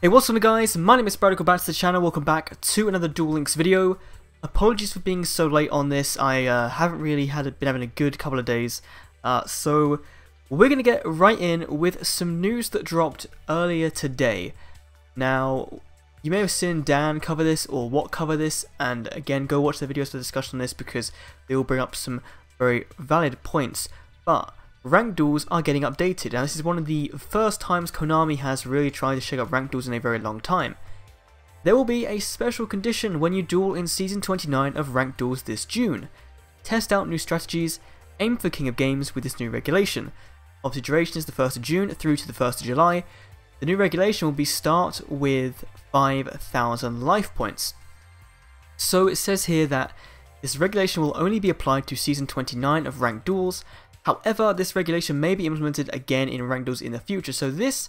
Hey, what's up guys, my name is Brad, welcome back to the channel, welcome back to another Duel Links video. Apologies for being so late on this, I haven't really been having a good couple of days. So we're going to get right in with some news that dropped earlier today. Now, you may have seen Dan cover this or What cover this, and again, go watch the videos for discussion on this because they will bring up some very valid points. But ranked duels are getting updated, and this is one of the first times Konami has really tried to shake up ranked duels in a very long time. There will be a special condition when you duel in Season 29 of ranked duels this June. Test out new strategies, aim for King of Games with this new regulation. Obviously duration is the 1st of June through to the 1st of July. The new regulation will be start with 5,000 life points. So it says here that this regulation will only be applied to Season 29 of ranked duels. However, this regulation may be implemented again in ranked duels in the future, so this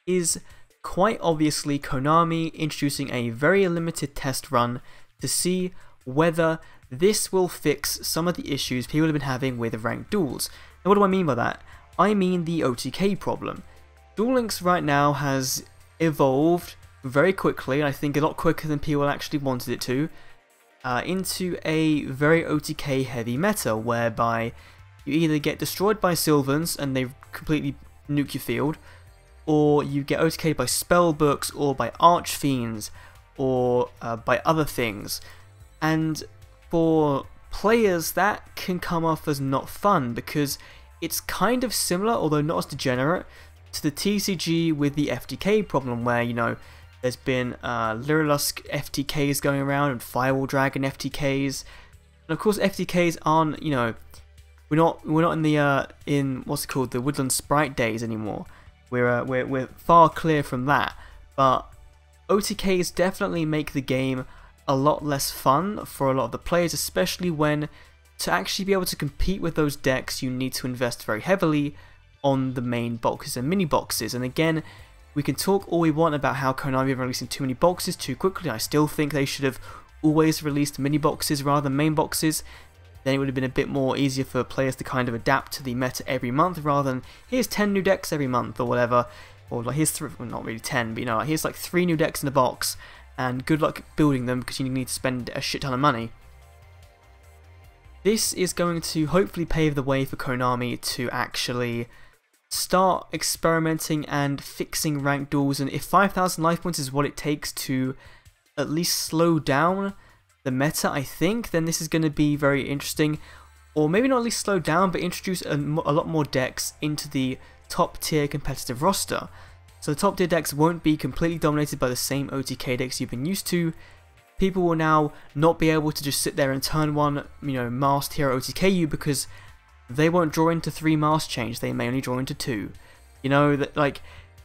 is quite obviously Konami introducing a very limited test run to see whether this will fix some of the issues people have been having with ranked duels. And what do I mean by that? I mean the OTK problem. Duel Links right now has evolved very quickly, and I think a lot quicker than people actually wanted it to, into a very OTK heavy meta, whereby you either get destroyed by Sylvans and they completely nuke your field, or you get OTK'd by spellbooks or by archfiends or by other things. And for players that can come off as not fun because it's kind of similar, although not as degenerate, to the TCG with the FTK problem where, you know, there's been Lyrilusk FTKs going around and Firewall Dragon FTKs. And of course FTKs aren't, you know, we're not in the in what's it called, the Woodland Sprite days anymore. We're far clear from that. But OTKs definitely make the game a lot less fun for a lot of the players, especially when to actually be able to compete with those decks you need to invest very heavily on the main boxes and mini boxes. And again, we can talk all we want about how Konami are releasing too many boxes too quickly. I still think they should have always released mini boxes rather than main boxes. Then it would have been a bit more easier for players to kind of adapt to the meta every month rather than here's 10 new decks every month or whatever, or like here's well, not really 10, but you know, like here's like 3 new decks in a box and good luck building them because you need to spend a shit ton of money. This is going to hopefully pave the way for Konami to actually start experimenting and fixing ranked duels, and if 5,000 life points is what it takes to at least slow down the meta, I think, then this is going to be very interesting. Or maybe not at least slow down, but introduce a lot more decks into the top tier competitive roster. So the top tier decks won't be completely dominated by the same OTK decks you've been used to. People will now not be able to just sit there and turn one, you know, masked hero OTK you because they won't draw into 3 mask chains, they may only draw into 2. You know, that like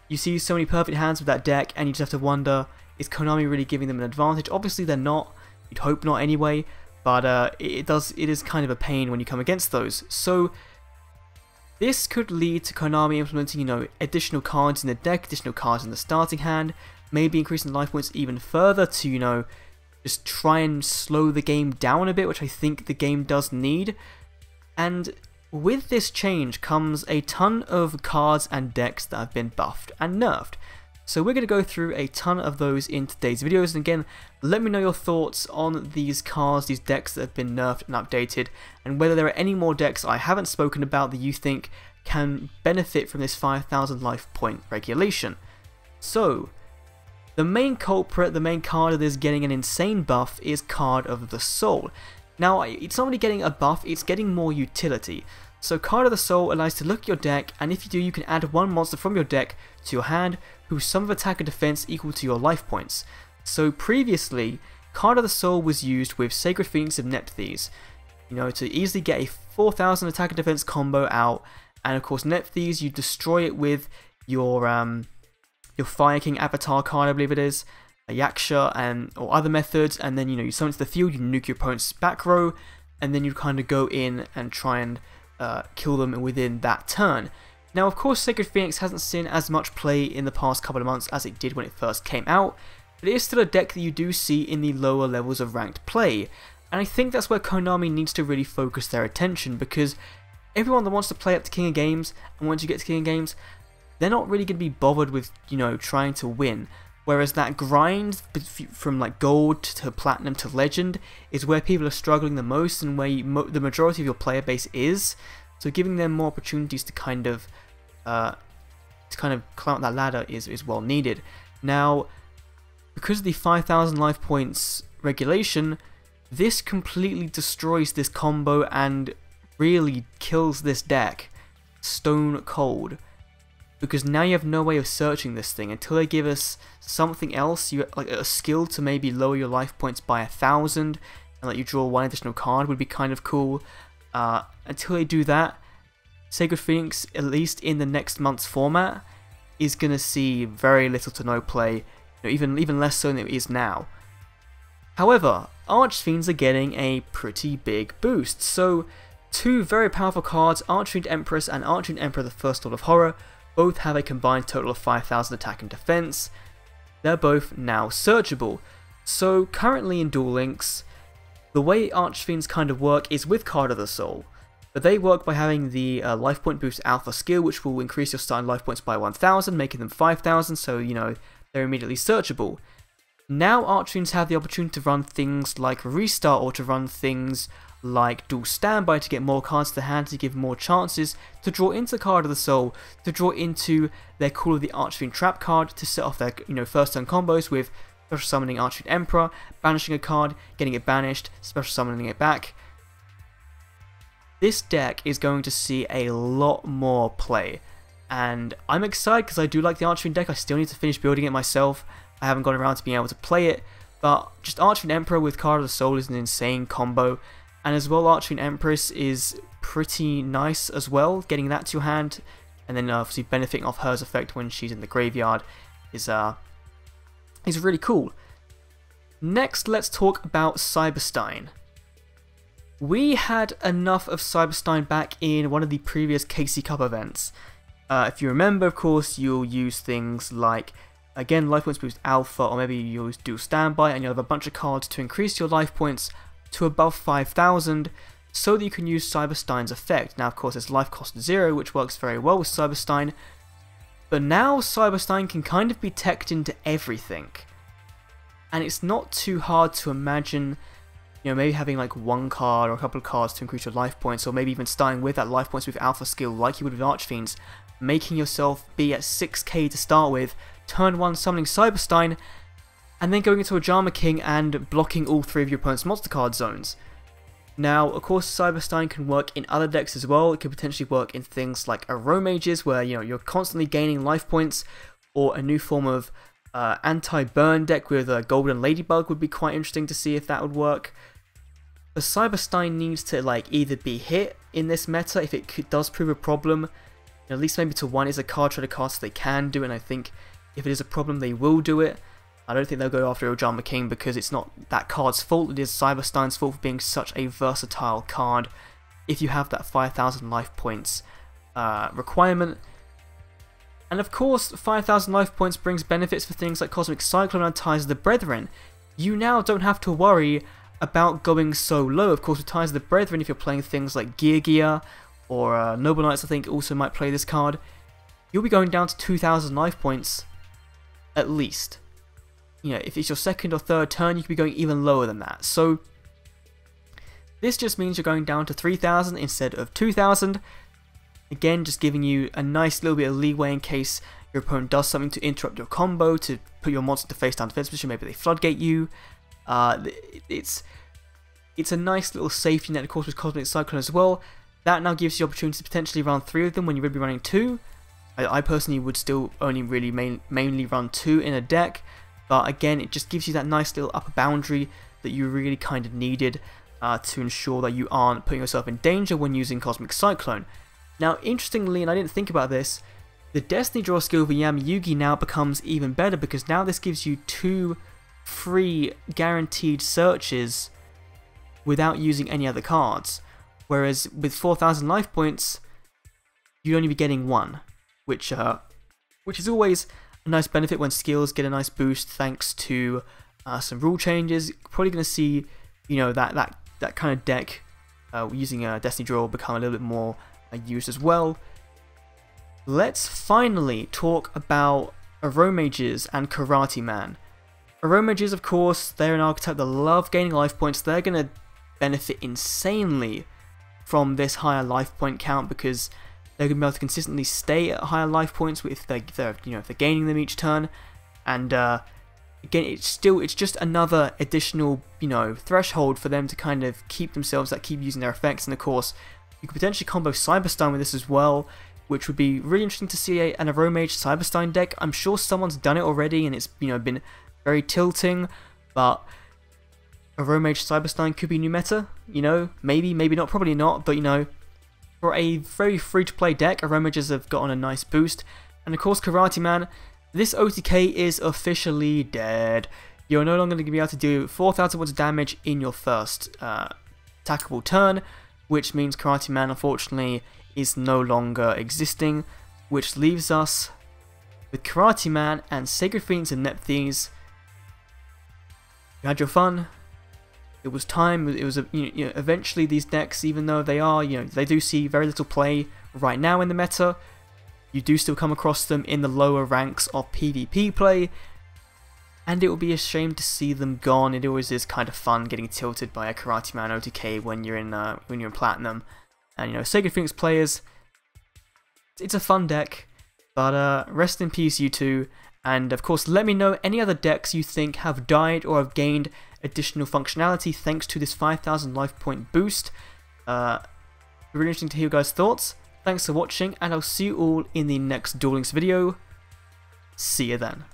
you see so many perfect hands with that deck and you just have to wonder, is Konami really giving them an advantage? Obviously they're not. You'd hope not anyway, but it is kind of a pain when you come against those. So this could lead to Konami implementing, you know, additional cards in the deck, additional cards in the starting hand, maybe increasing life points even further to, you know, just try and slow the game down a bit, which I think the game does need. And with this change comes a ton of cards and decks that have been buffed and nerfed. So we're going to go through a ton of those in today's videos, and again, let me know your thoughts on these cards, these decks that have been nerfed and updated, and whether there are any more decks I haven't spoken about that you think can benefit from this 5,000 life point regulation. So, the main culprit, the main card that is getting an insane buff is Card of the Soul. Now, it's not really getting a buff, it's getting more utility. So Card of the Soul allows you to look at your deck, and if you do, you can add one monster from your deck to your hand whose sum of attack and defense equal to your life points. So previously, Card of the Soul was used with Sacred Phoenix of Nephthys, you know, to easily get a 4,000 attack and defense combo out, and of course Nephthys, you destroy it with your Fire King avatar card, I believe it is, a Yaksha, and or other methods, and then, you know, you summon to the field, you nuke your opponent's back row, and then you kind of go in and try and kill them within that turn. Now of course Sacred Phoenix hasn't seen as much play in the past couple of months as it did when it first came out, but it is still a deck that you do see in the lower levels of ranked play, and I think that's where Konami needs to really focus their attention, because everyone that wants to play up to King of Games, and once you get to King of Games, they're not really going to be bothered with, you know, trying to win. Whereas that grind from like gold to platinum to legend is where people are struggling the most and where the majority of your player base is. So giving them more opportunities to kind of climb up that ladder is well needed. Now, because of the 5,000 life points regulation, this completely destroys this combo and really kills this deck stone cold. Because now you have no way of searching this thing until they give us something else, like a skill to maybe lower your life points by 1,000 and let you draw one additional card would be kind of cool. Until they do that, Sacred Phoenix, at least in the next month's format, is going to see very little to no play, even less so than it is now. However, Archfiends are getting a pretty big boost. So, two very powerful cards, Archfiend Empress and Archfiend Emperor the First Lord of Horror, both have a combined total of 5,000 attack and defense. They're both now searchable. So currently in Duel Links, the way Archfiends kind of work is with Card of the Soul, but they work by having the life point boost alpha skill, which will increase your starting life points by 1,000, making them 5,000, so they're immediately searchable. Now Archfiends have the opportunity to run things like Restart, or to run things like Duel Standby to get more cards to hand, to give more chances to draw into Card of the Soul, to draw into their Call of the Archfiend Trap card, to set off their first turn combos with special summoning Archfiend Emperor, banishing a card, getting it banished, special summoning it back. This deck is going to see a lot more play, and I'm excited because I do like the Archfiend deck. I still need to finish building it myself. I haven't gotten around to being able to play it, but just Archfiend Emperor with Card of the Soul is an insane combo. And as well, Archfiend Empress is pretty nice as well, getting that to your hand, and then obviously benefiting off hers effect when she's in the graveyard is really cool. Next, let's talk about Cyberstein. We had enough of Cyberstein back in one of the previous KC Cup events. If you remember, of course, you'll use things like, again, life points boost alpha, or maybe you'll use Duel Standby, and you'll have a bunch of cards to increase your life points to above 5,000 so that you can use Cyberstein's effect. Now, of course, it's life cost 0, which works very well with Cyberstein, but now Cyberstein can kind of be teched into everything, and it's not too hard to imagine, maybe having like one card or a couple of cards to increase your life points, or maybe even starting with that life points with alpha skill like you would with Archfiends, making yourself be at 6k to start with, turn 1 summoning Cyberstein, and then going into a Ojama King and blocking all 3 of your opponent's monster card zones. Now, of course, Cyberstein can work in other decks as well. It could potentially work in things like Aromages, where you're constantly gaining life points, or a new form of anti-burn deck with a Golden Ladybug would be quite interesting to see if that would work. But Cyberstein needs to either be hit in this meta if it does prove a problem. At least maybe to 1 is a card trader card, so they can do it, and I think if it is a problem, they will do it. I don't think they'll go after Ojama King because it's not that card's fault, it is Cyberstein's fault for being such a versatile card if you have that 5,000 life points requirement. And of course, 5,000 life points brings benefits for things like Cosmic Cyclone and Ties of the Brethren. You now don't have to worry about going so low. Of course, with Ties of the Brethren, if you're playing things like Gear or Noble Knights, I think also might play this card, you'll be going down to 2,000 life points at least. If it's your second or third turn, you could be going even lower than that. So this just means you're going down to 3,000 instead of 2,000. Again, just giving you a nice little bit of leeway in case your opponent does something to interrupt your combo, to put your monster to face down defense position, maybe they floodgate you. It's a nice little safety net, of course, with Cosmic Cyclone as well. That now gives you the opportunity to potentially run 3 of them when you would be running 2. I personally would still only really mainly run 2 in a deck. But again, it just gives you that nice little upper boundary that you really kind of needed to ensure that you aren't putting yourself in danger when using Cosmic Cyclone. Now, interestingly, and I didn't think about this, the Destiny Draw skill for Yami-Yugi now becomes even better because now this gives you 2 free guaranteed searches without using any other cards. Whereas with 4,000 life points, you'd only be getting 1, which is always a nice benefit when skills get a nice boost thanks to some rule changes. Probably going to see, that kind of deck using Destiny Draw become a little bit more used as well. Let's finally talk about Aromages and Karate Man. Aromages, of course, they're an archetype that love gaining life points. They're going to benefit insanely from this higher life point count because they're going to be able to consistently stay at higher life points if they're gaining them each turn. And again, it's just another additional threshold for them to kind of keep themselves, that keep using their effects. And of course, you could potentially combo Cyberstein with this as well, which would be really interesting to see an Aromage Cyberstein deck. I'm sure someone's done it already, and it's been very tilting, but Aromage Cyberstein could be new meta. Maybe not, probably not, but for a very free-to-play deck, Aromages have gotten a nice boost. And of course, Karate Man, this OTK is officially dead. You're no longer going to be able to do 4,000 words of damage in your first attackable turn, which means Karate Man, unfortunately, is no longer existing, which leaves us with Karate Man and Sacred Fiends and Nepthys. You had your fun. It was time. It was eventually these decks, even though they do see very little play right now in the meta, you do still come across them in the lower ranks of PvP play, and it would be a shame to see them gone. It always is kind of fun getting tilted by a Karate Man OTK when you're in Platinum. And Sacred Phoenix players, it's a fun deck, but rest in peace you two. And of course, let me know any other decks you think have died or have gained additional functionality thanks to this 5,000 life point boost. It'd be really interesting to hear your guys' thoughts. Thanks for watching, and I'll see you all in the next Duel Links video. See you then.